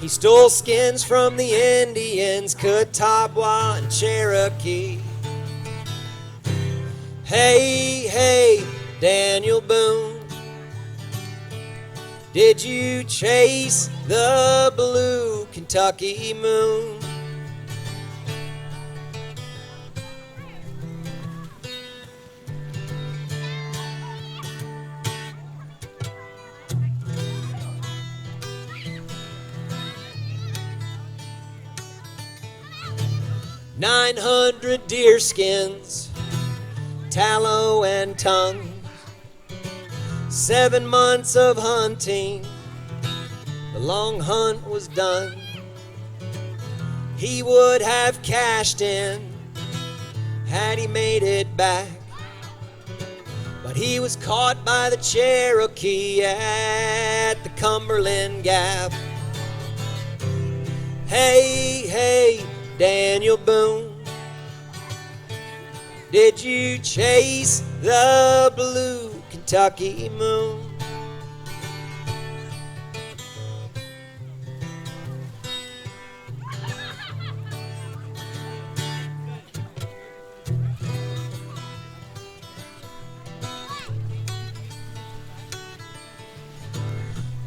He stole skins from the Indians, Catawba and Cherokee. Hey, hey, Daniel Boone, did you chase the blue Kentucky moon? 900 deer skins, tallow and tongue, 7 months of hunting, the long hunt was done. He would have cashed in had he made it back, but he was caught by the Cherokee at the Cumberland Gap. Hey, hey, Daniel Boone, did you chase the blue Kentucky moon?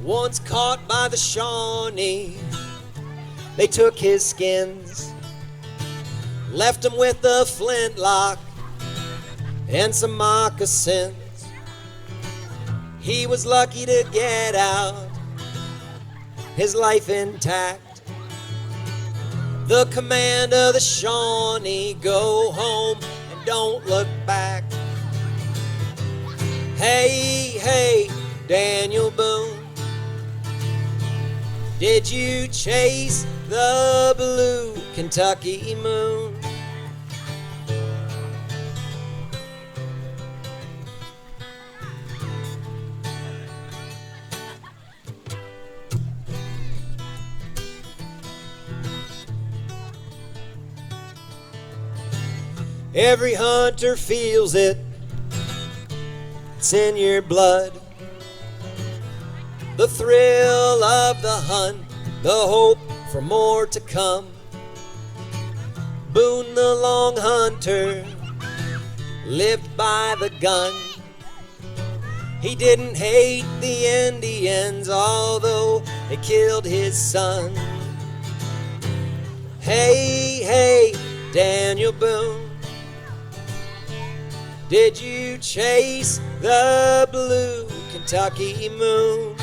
Once caught by the Shawnee, they took his skins, left him with a flintlock and some moccasins. He was lucky to get out, his life intact. The command of the Shawnee, go home and don't look back. Hey, hey, Daniel Boone, did you chase the blue Kentucky moon? Every hunter feels it, it's in your blood. The thrill of the hunt, the hope for more to come. Boone the long hunter lived by the gun. He didn't hate the Indians, although they killed his son. Hey, hey, Daniel Boone, did you chase the blue Kentucky moon?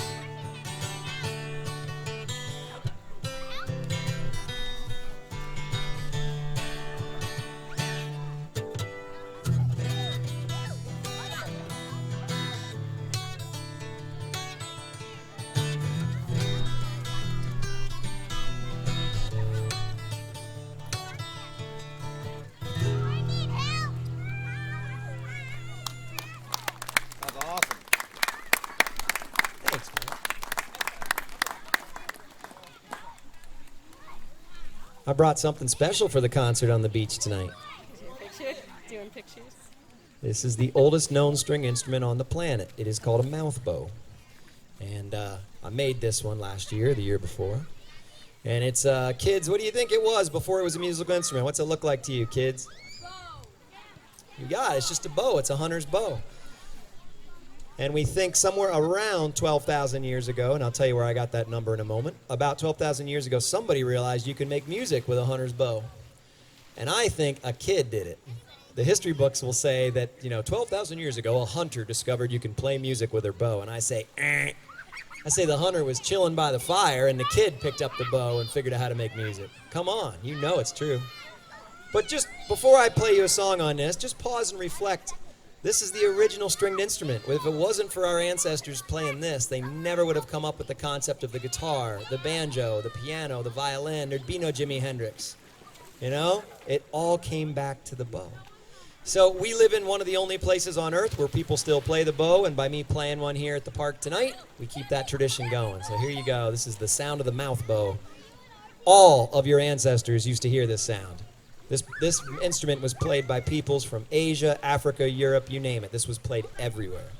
I brought something special for the concert on the beach tonight. Doing pictures. This is the oldest known string instrument on the planet. It is called a mouth bow. And I made this one last year, the year before. And it's, kids, what do you think it was before it was a musical instrument? What's it look like to you, kids? You got it. It's just a bow. It's a hunter's bow. And we think somewhere around 12,000 years ago, and I'll tell you where I got that number in a moment, about 12,000 years ago, somebody realized you can make music with a hunter's bow. And I think a kid did it. The history books will say that, 12,000 years ago, a hunter discovered you can play music with their bow. And I say, eh. I say the hunter was chilling by the fire, and the kid picked up the bow and figured out how to make music. Come on, you know it's true. But just before I play you a song on this, just pause and reflect. This is the original stringed instrument. If it wasn't for our ancestors playing this, they never would have come up with the concept of the guitar, the banjo, the piano, the violin. There'd be no Jimi Hendrix. It all came back to the bow. So we live in one of the only places on earth where people still play the bow, and by me playing one here at the park tonight, we keep that tradition going. So here you go. This is the sound of the mouth bow. All of your ancestors used to hear this sound. This instrument was played by peoples from Asia, Africa, Europe, you name it. This was played everywhere.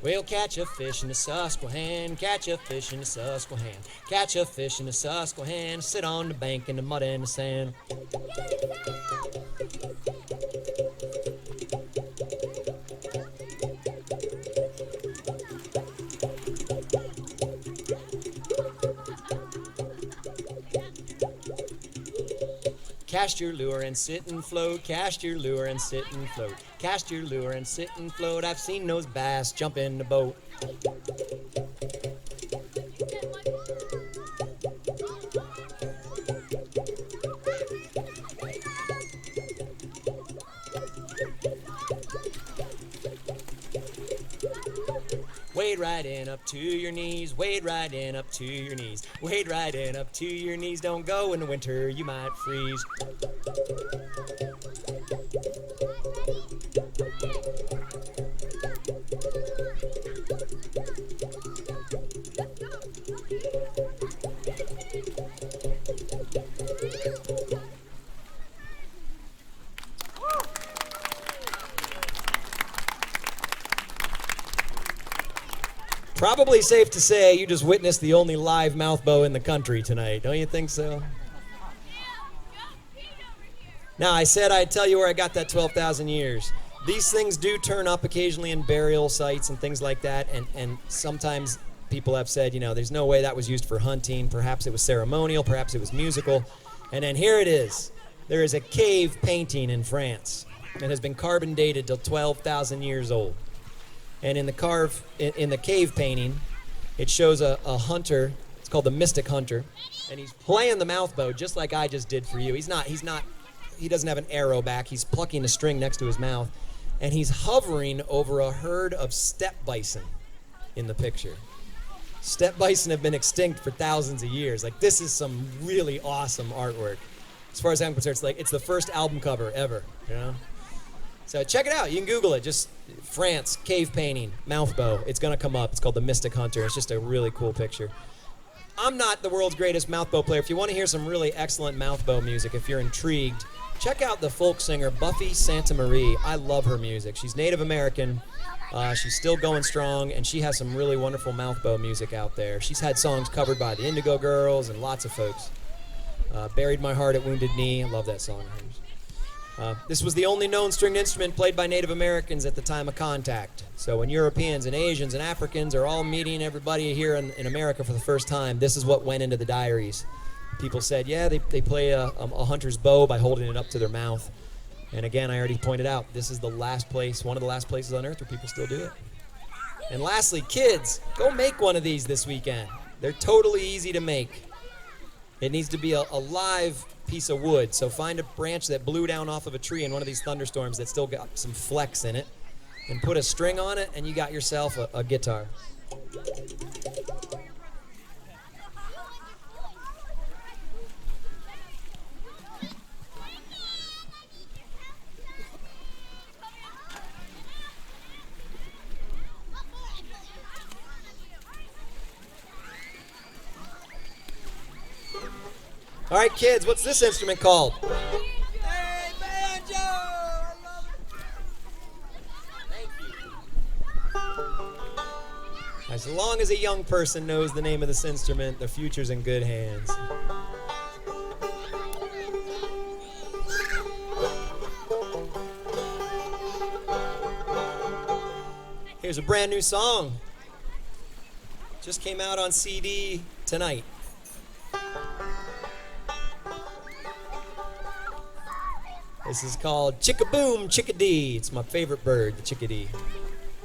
We'll catch a fish in the Susquehanna, catch a fish in the Susquehanna, catch a fish in the Susquehanna, sit on the bank in the mud and the sand. Cast your lure and sit and float, cast your lure and sit and float, cast your lure and sit and float. I've seen those bass jump in the boat. Wade right in up to your knees, wade right in up to your knees, wade right in up to your knees. Don't go in the winter, you might freeze. Probably safe to say you just witnessed the only live mouth bow in the country tonight. Don't you think so? Now, I said I'd tell you where I got that 12,000 years. These things do turn up occasionally in burial sites and things like that, and sometimes people have said, you know, there's no way that was used for hunting. Perhaps it was ceremonial, perhaps it was musical. And then here it is. There is a cave painting in France that has been carbon dated till 12,000 years old. And in the cave painting, it shows a hunter. It's called the Mystic Hunter, and he's playing the mouth bow just like I just did for you. He doesn't have an arrow back. He's plucking a string next to his mouth, and he's hovering over a herd of steppe bison in the picture. Steppe bison have been extinct for thousands of years. Like, this is some really awesome artwork. As far as I'm concerned, it's the first album cover ever, you know? So check it out. You can Google it. Just France, cave painting, mouth bow. It's going to come up. It's called the Mystic Hunter. It's just a really cool picture. I'm not the world's greatest mouth bow player. If you want to hear some really excellent mouth bow music, if you're intrigued, check out the folk singer Buffy Santamarie. I love her music. She's Native American. She's still going strong, and she has some really wonderful mouth bow music out there. She's had songs covered by the Indigo Girls and lots of folks. Buried My Heart at Wounded Knee. I love that song of hers. This was the only known stringed instrument played by Native Americans at the time of contact. So when Europeans and Asians and Africans are all meeting everybody here in America for the first time, this is what went into the diaries. People said, yeah, they play a hunter's bow by holding it up to their mouth. And again, I already pointed out, this is the last place, one of the last places on earth where people still do it. And lastly, kids, go make one of these this weekend. They're totally easy to make. It needs to be a live piece of wood. So find a branch that blew down off of a tree in one of these thunderstorms that still got some flex in it, and put a string on it, and you got yourself a guitar. All right, kids, what's this instrument called? Hey, banjo! I love it. Thank you. As long as a young person knows the name of this instrument, the future's in good hands. Here's a brand new song. Just came out on CD tonight. This is called Chickaboom, Chickadee. It's my favorite bird, the chickadee.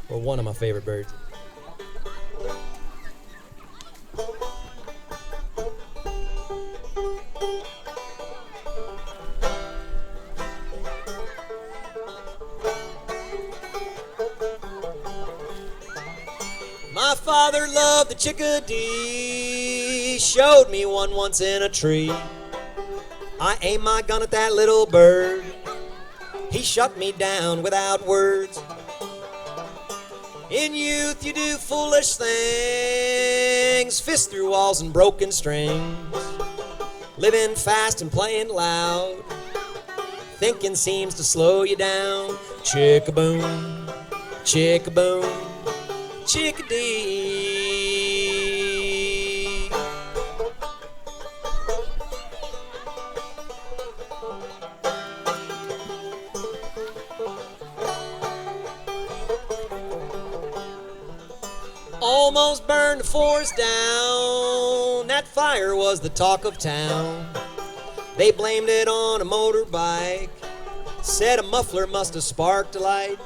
Or one of my favorite birds. My father loved the chickadee, showed me one once in a tree. I aimed my gun at that little bird. He shut me down without words. In youth you do foolish things, fists through walls and broken strings, living fast and playing loud. Thinking seems to slow you down. Chickaboom, chickaboom, chickadee. Almost burned the forest down. That fire was the talk of town. They blamed it on a motorbike. Said a muffler must have sparked a light.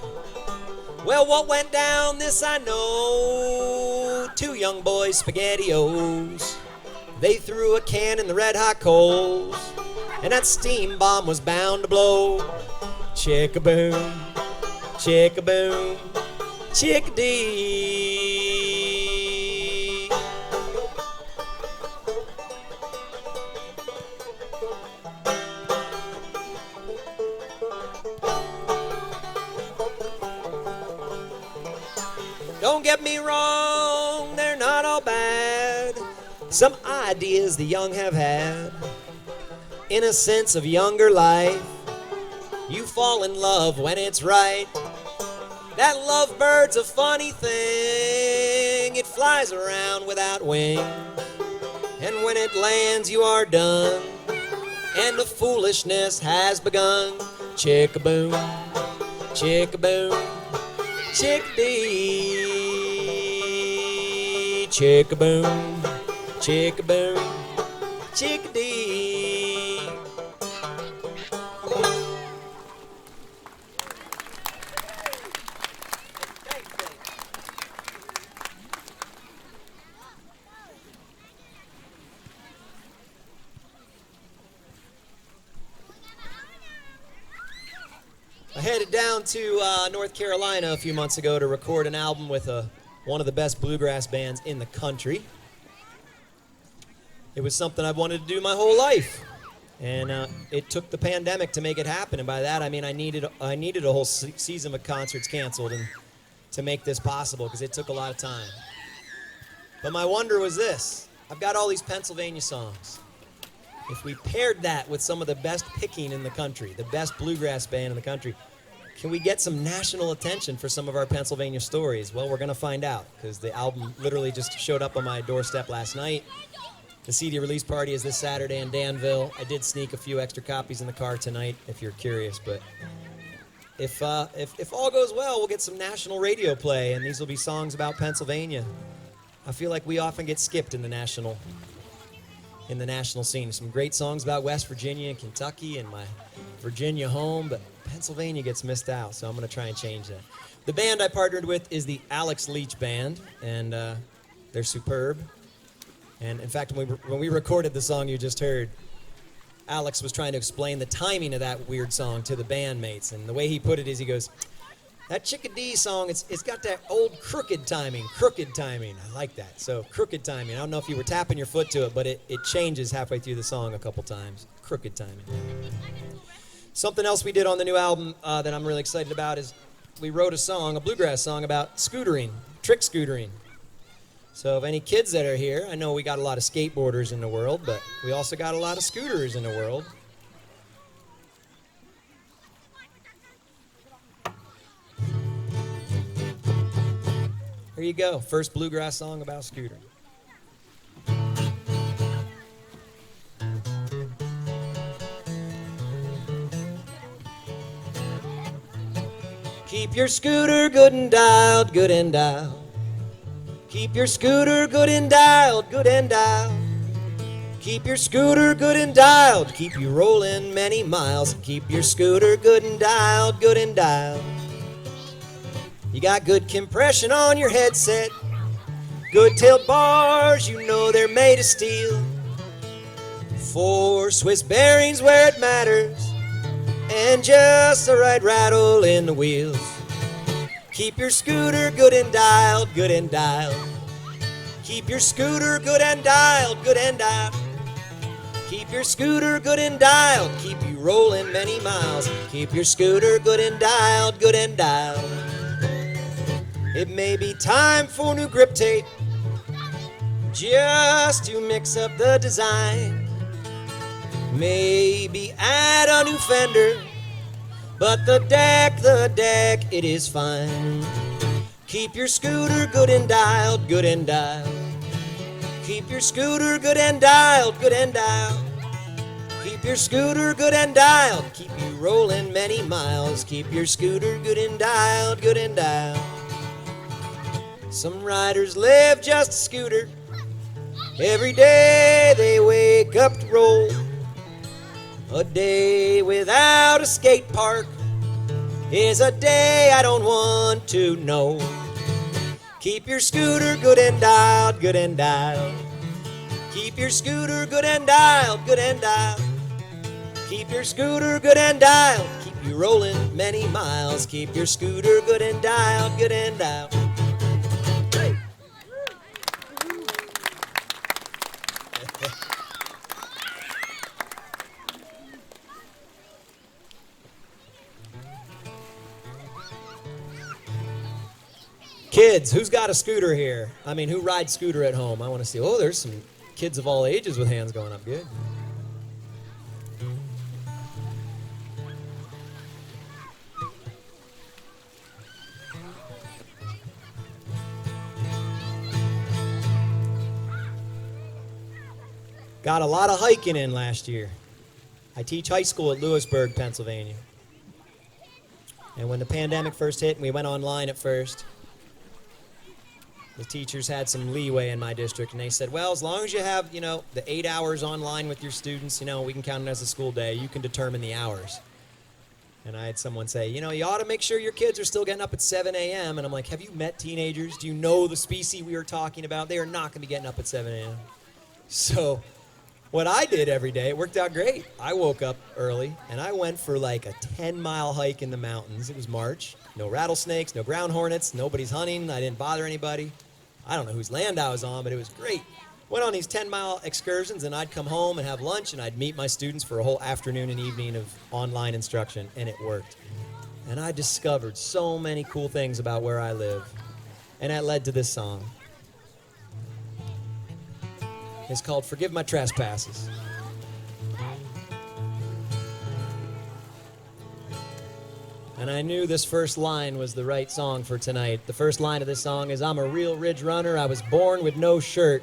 Well, what went down, this I know. Two young boys, SpaghettiOs. They threw a can in the red-hot coals, and that steam bomb was bound to blow. Chickaboom, chickaboom, chickadee. Don't get me wrong, they're not all bad. Some ideas the young have had. Innocence of younger life. You fall in love when it's right. That lovebird's a funny thing. It flies around without wings. And when it lands, you are done. And the foolishness has begun. Chickaboom, chickaboom, chickadee. Chickaboom, chickaboom, chickadee. I headed down to North Carolina a few months ago to record an album with one of the best bluegrass bands in the country. It was something I've wanted to do my whole life, and it took the pandemic to make it happen. And by that I mean I needed a whole season of concerts canceled and to make this possible, because it took a lot of time. But my wonder was this: I've got all these Pennsylvania songs. If we paired that with some of the best picking in the country, the best bluegrass band in the country, can we get some national attention for some of our Pennsylvania stories? Well, we're going to find out, because the album literally just showed up on my doorstep last night. The CD release party is this Saturday in Danville. I did sneak a few extra copies in the car tonight, if you're curious. But if all goes well, we'll get some national radio play, and these will be songs about Pennsylvania. I feel like we often get skipped in the national scene. Some great songs about West Virginia and Kentucky and my Virginia home, but Pennsylvania gets missed out, so I'm going to try and change that. The band I partnered with is the Alex Leach Band, and they're superb. And in fact, when we recorded the song you just heard, Alex was trying to explain the timing of that weird song to the bandmates, and the way he put it is he goes, that Chickadee song, it's got that old crooked timing. I like that. So crooked timing. I don't know if you were tapping your foot to it, but it changes halfway through the song a couple times. Crooked timing. Something else we did on the new album that I'm really excited about is we wrote a bluegrass song about scootering, trick scootering. So if any kids that are here, I know we got a lot of skateboarders in the world, but we also got a lot of scooters in the world. Here you go, first bluegrass song about scootering. Keep your scooter good and dialed, good and dialed. Keep your scooter good and dialed, good and dialed. Keep your scooter good and dialed, keep you rolling many miles. Keep your scooter good and dialed, good and dialed. You got good compression on your headset, good tail bars, you know they're made of steel. 4 Swiss bearings where it matters, and just the right rattle in the wheels. Keep your scooter good and dialed, good and dialed. Keep your scooter good and dialed, good and dialed. Keep your scooter good and dialed, keep you rolling many miles. Keep your scooter good and dialed, good and dialed. It may be time for new grip tape, just to mix up the design. Maybe add a new fender, but the deck, it is fine. Keep your scooter good and dialed, good and dialed. Keep your scooter good and dialed, good and dialed. Keep your scooter good and dialed. Keep you rolling many miles. Keep your scooter good and dialed, good and dialed. Some riders live just a scooter. Every day they wake up to roll. A day without a skate park is a day I don't want to know. Keep your scooter good and dialed, good and dialed. Keep your scooter good and dialed, good and dialed. Keep your scooter good and dialed. Keep you rolling many miles. Keep your scooter good and dialed, good and dialed. Hey. Kids, who's got a scooter here? I mean, who rides scooter at home? I want to see. Oh, there's some kids of all ages with hands going up. Good. Got a lot of hiking in last year. I teach high school at Lewisburg, Pennsylvania. And when the pandemic first hit and we went online at first, the teachers had some leeway in my district, and they said, well, as long as you have, the 8 hours online with your students, we can count it as a school day. You can determine the hours. And I had someone say, you ought to make sure your kids are still getting up at 7 a.m. And I'm like, have you met teenagers? Do you know the species we were talking about? They are not going to be getting up at 7 a.m. So what I did every day, it worked out great. I woke up early, and I went for like a 10-mile hike in the mountains. It was March. No rattlesnakes, no ground hornets, nobody's hunting. I didn't bother anybody. I don't know whose land I was on, but it was great. Went on these 10-mile excursions, and I'd come home and have lunch, and I'd meet my students for a whole afternoon and evening of online instruction, and it worked. And I discovered so many cool things about where I live, and that led to this song. It's called Forgive My Trespasses. And I knew this first line was the right song for tonight. The first line of this song is, I'm a real ridge runner. I was born with no shirt.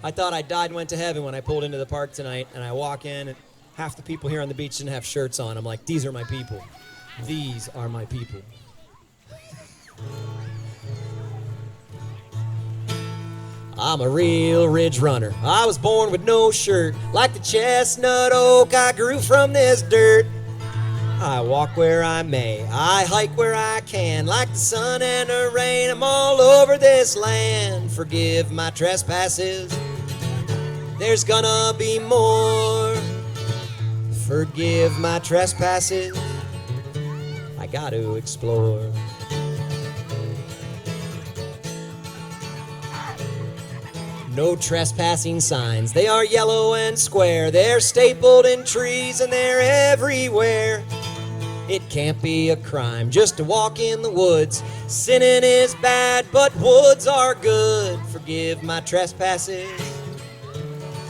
I thought I died and went to heaven when I pulled into the park tonight, and I walk in, and half the people here on the beach didn't have shirts on. I'm like, these are my people. These are my people. I'm a real ridge runner. I was born with no shirt. Like the chestnut oak, I grew from this dirt. I walk where I may, I hike where I can. Like the sun and the rain, I'm all over this land. Forgive my trespasses, there's gonna be more. Forgive my trespasses, I got to explore. No trespassing signs, they are yellow and square. They're stapled in trees and they're everywhere. It can't be a crime just to walk in the woods. Sinning is bad, but woods are good. Forgive my trespasses,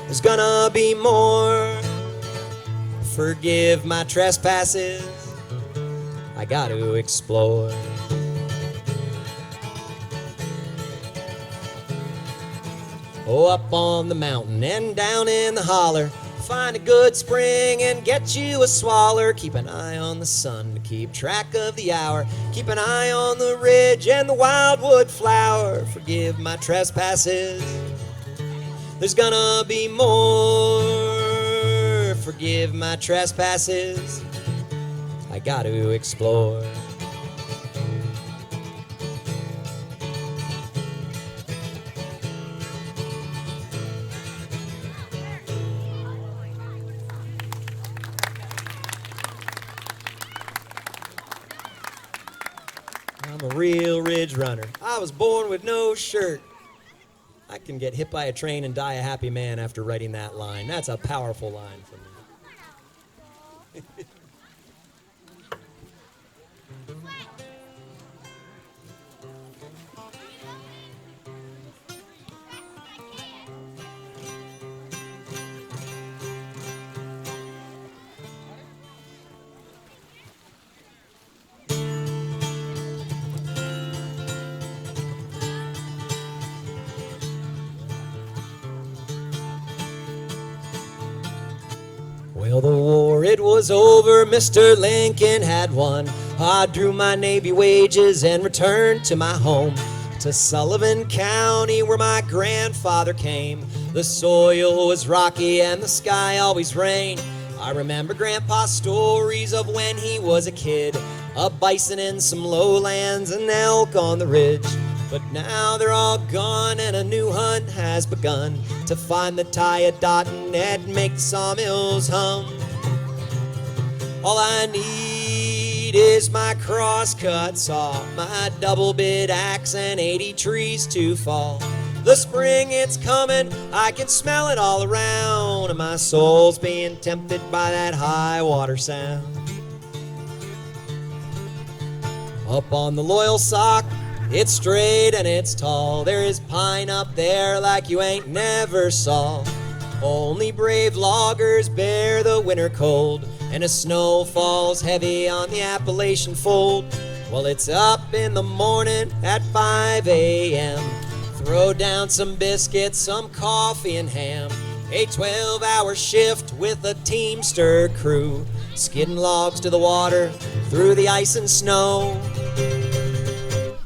there's gonna be more. Forgive my trespasses, I got to explore. Oh, up on the mountain and down in the holler, find a good spring and get you a swaller. Keep an eye on the sun to keep track of the hour. Keep an eye on the ridge and the wildwood flower. Forgive my trespasses, there's gonna be more. Forgive my trespasses, I got to explore. I'm a real ridge runner. I was born with no shirt. I can get hit by a train and die a happy man after writing that line. That's a powerful line for me. Well, the war, it was over, Mr. Lincoln had won. I drew my Navy wages and returned to my home, to Sullivan County where my grandfather came. The soil was rocky and the sky always rained. I remember Grandpa's stories of when he was a kid, a bison in some lowlands, an elk on the ridge. But now they're all gone and a new hunt has begun to find the tie-a-dot and make the sawmills hum. All I need is my cross-cut saw, my double-bit axe, and 80 trees to fall. The spring, it's coming, I can smell it all around, and my soul's being tempted by that high water sound. Up on the loyal sock, it's straight and it's tall. There is pine up there like you ain't never saw. Only brave loggers bear the winter cold, and the snow falls heavy on the Appalachian fold. Well, it's up in the morning at 5 a.m. Throw down some biscuits, some coffee and ham. A 12-hour shift with a teamster crew, skidding logs to the water through the ice and snow.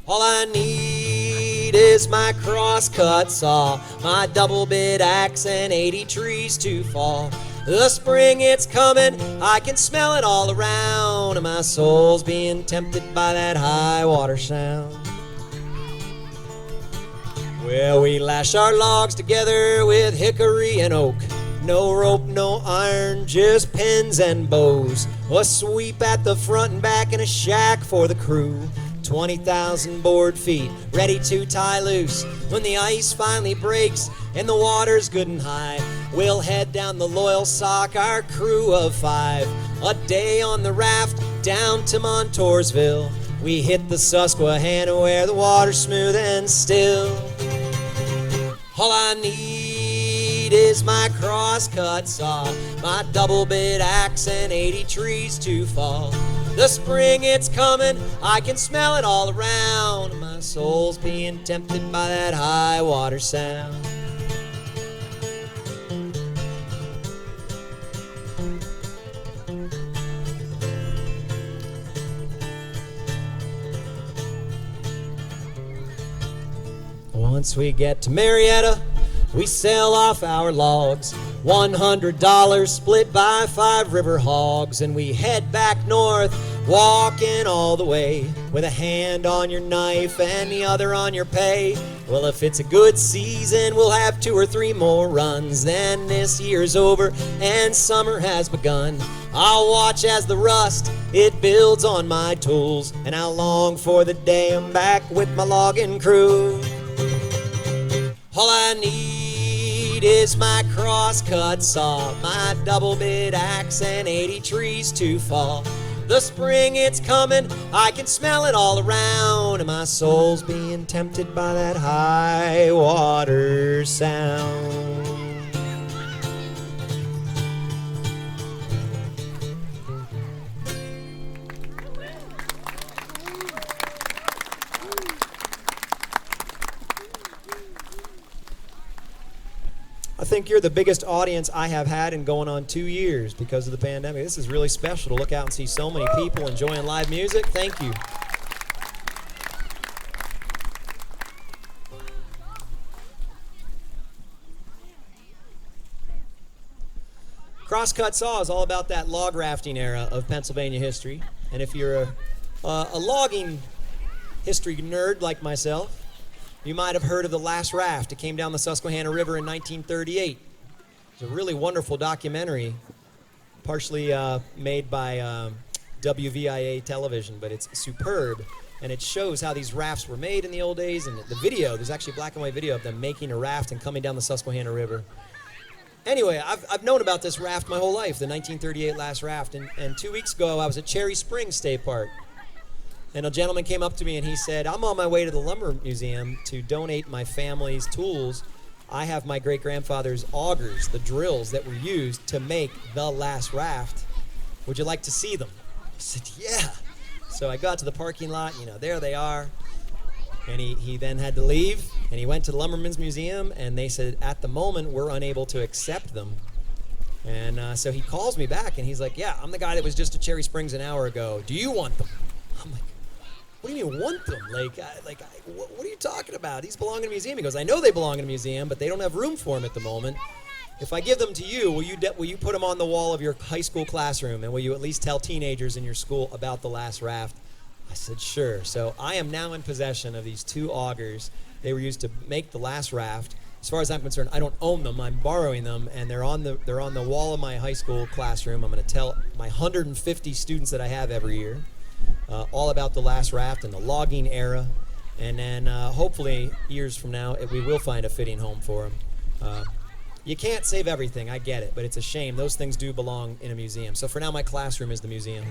All I need is my cross-cut saw, my double-bit axe, and 80 trees to fall. The spring, it's coming, I can smell it all around, and my soul's being tempted by that high water sound. Well, we lash our logs together with hickory and oak. No rope, no iron, just pins and bows. A sweep at the front and back and a shack for the crew. 20,000 board feet, ready to tie loose. When the ice finally breaks and the water's good and high, we'll head down the loyal sock, our crew of 5. A day on the raft down to Montoursville. We hit the Susquehanna where the water's smooth and still. All I need is my cross-cut saw, my double-bit axe, and 80 trees to fall. The spring, it's coming, I can smell it all around. My soul's being tempted by that high water sound. Once we get to Marietta, we sell off our logs, $100 split by 5 river hogs, and we head back north, walking all the way, with a hand on your knife and the other on your pay. Well, if it's a good season, we'll have 2 or 3 more runs, then this year's over and summer has begun. I'll watch as the rust, it builds on my tools, and I'll long for the day I'm back with my logging crew. All I need is my cross-cut saw, my double-bit axe, and 80 trees to fall. The spring, it's coming, I can smell it all around, and my soul's being tempted by that high water sound. I think you're the biggest audience I have had in going on 2 years because of the pandemic. This is really special to look out and see so many people enjoying live music. Thank you. Crosscut saw is all about that log rafting era of Pennsylvania history. And if you're a logging history nerd like myself, you might have heard of the last raft. It came down the Susquehanna River in 1938. It's a really wonderful documentary, partially made by WVIA television, but it's superb. And it shows how these rafts were made in the old days. And the video, there's actually a black and white video of them making a raft and coming down the Susquehanna River. Anyway, I've known about this raft my whole life, the 1938 last raft. And 2 weeks ago, I was at Cherry Springs State Park. And a gentleman came up to me and he said, I'm on my way to the lumber museum to donate my family's tools. I have my great-grandfather's augers, the drills that were used to make the last raft. Would you like to see them? I said, yeah. So I got to the parking lot, there they are. And he then had to leave, and he went to the Lumbermen's Museum, and they said, at the moment, we're unable to accept them. And so he calls me back, and he's like, yeah, I'm the guy that was just at Cherry Springs an hour ago. Do you want them? I'm like, what do you mean want them? What are you talking about? These belong in a museum. He goes, I know they belong in a museum, but they don't have room for them at the moment. If I give them to you, will you put them on the wall of your high school classroom, and will you at least tell teenagers in your school about the last raft? I said, sure. So I am now in possession of these 2 augers. They were used to make the last raft. As far as I'm concerned, I don't own them. I'm borrowing them, and they're on the wall of my high school classroom. I'm going to tell my 150 students that I have every year all about the last raft and the logging era, and then hopefully years from now we will find a fitting home for them. You can't save everything, I get it, but it's a shame. Those things do belong in a museum. So for now, my classroom is the museum.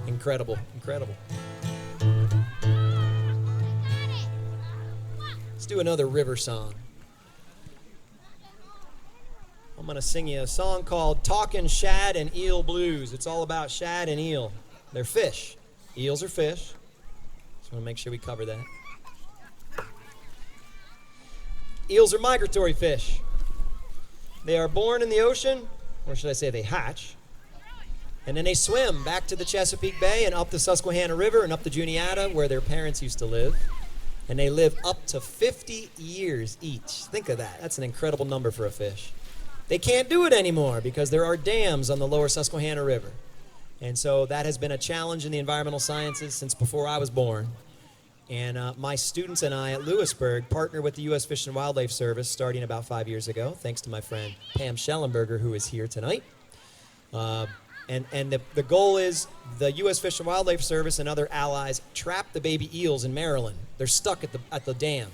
Incredible, incredible. Let's do another river song. I'm going to sing you a song called Talkin' Shad and Eel Blues. It's all about shad and eel. They're fish. Eels are fish. Just want to make sure we cover that. Eels are migratory fish. They are born in the ocean, or should I say they hatch, and then they swim back to the Chesapeake Bay and up the Susquehanna River and up the Juniata where their parents used to live. And they live up to 50 years each. Think of that. That's an incredible number for a fish. They can't do it anymore because there are dams on the lower Susquehanna River. And so that has been a challenge in the environmental sciences since before I was born. And my students and I at Lewisburg partner with the U.S. Fish and Wildlife Service starting about 5 years ago, thanks to my friend Pam Schellenberger, who is here tonight. And the goal is the U.S. Fish and Wildlife Service and other allies trap the baby eels in Maryland. They're stuck at the dam.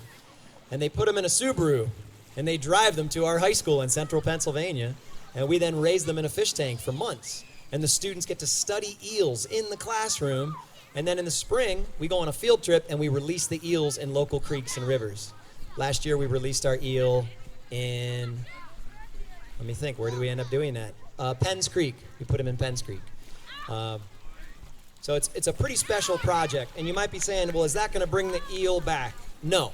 And they put them in a Subaru, and they drive them to our high school in central Pennsylvania, and we then raise them in a fish tank for months. And the students get to study eels in the classroom. And then in the spring, we go on a field trip and we release the eels in local creeks and rivers. Last year, we released our eel in, let me think, where did we end up doing that? Penns Creek. We put him in Penns Creek. So it's a pretty special project. And you might be saying, well, is that going to bring the eel back? No.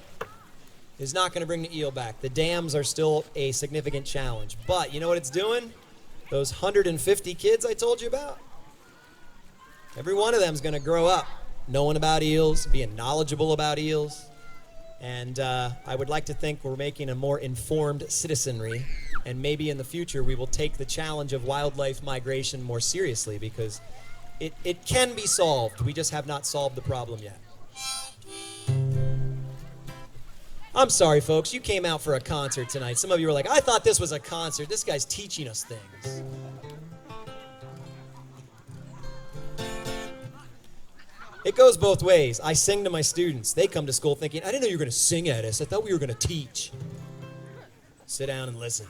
It's not going to bring the eel back. The dams are still a significant challenge. But you know what it's doing? Those 150 kids I told you about? Every one of them is going to grow up knowing about eels, being knowledgeable about eels. And I would like to think we're making a more informed citizenry. And maybe in the future we will take the challenge of wildlife migration more seriously because it can be solved. We just have not solved the problem yet. I'm sorry, folks. You came out for a concert tonight. Some of you were like, I thought this was a concert. This guy's teaching us things. It goes both ways. I sing to my students. They come to school thinking, I didn't know you were going to sing at us. I thought we were going to teach. Sit down and listen.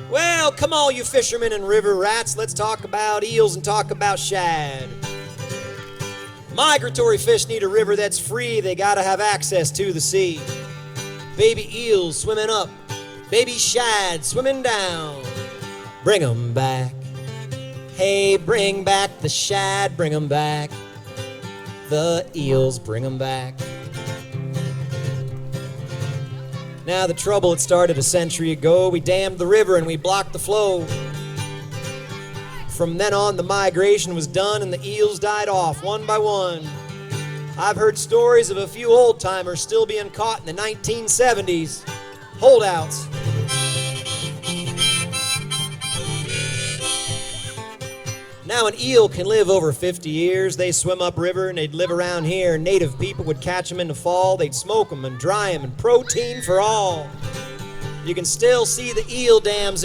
Well, come on, you fishermen and river rats. Let's talk about eels and talk about shad. Migratory fish need a river that's free. They got to have access to the sea. Baby eels swimming up. Baby shad swimming down. Bring 'em back. Hey, bring back the shad. Bring 'em back. The eels, bring 'em back. Now the trouble, it started a century ago. We dammed the river and we blocked the flow. From then on, the migration was done and the eels died off one by one. I've heard stories of a few old-timers still being caught in the 1970s. Holdouts. Now an eel can live over 50 years. They swim upriver and they'd live around here. Native people would catch them in the fall. They'd smoke them and dry them and protein for all. You can still see the eel dams in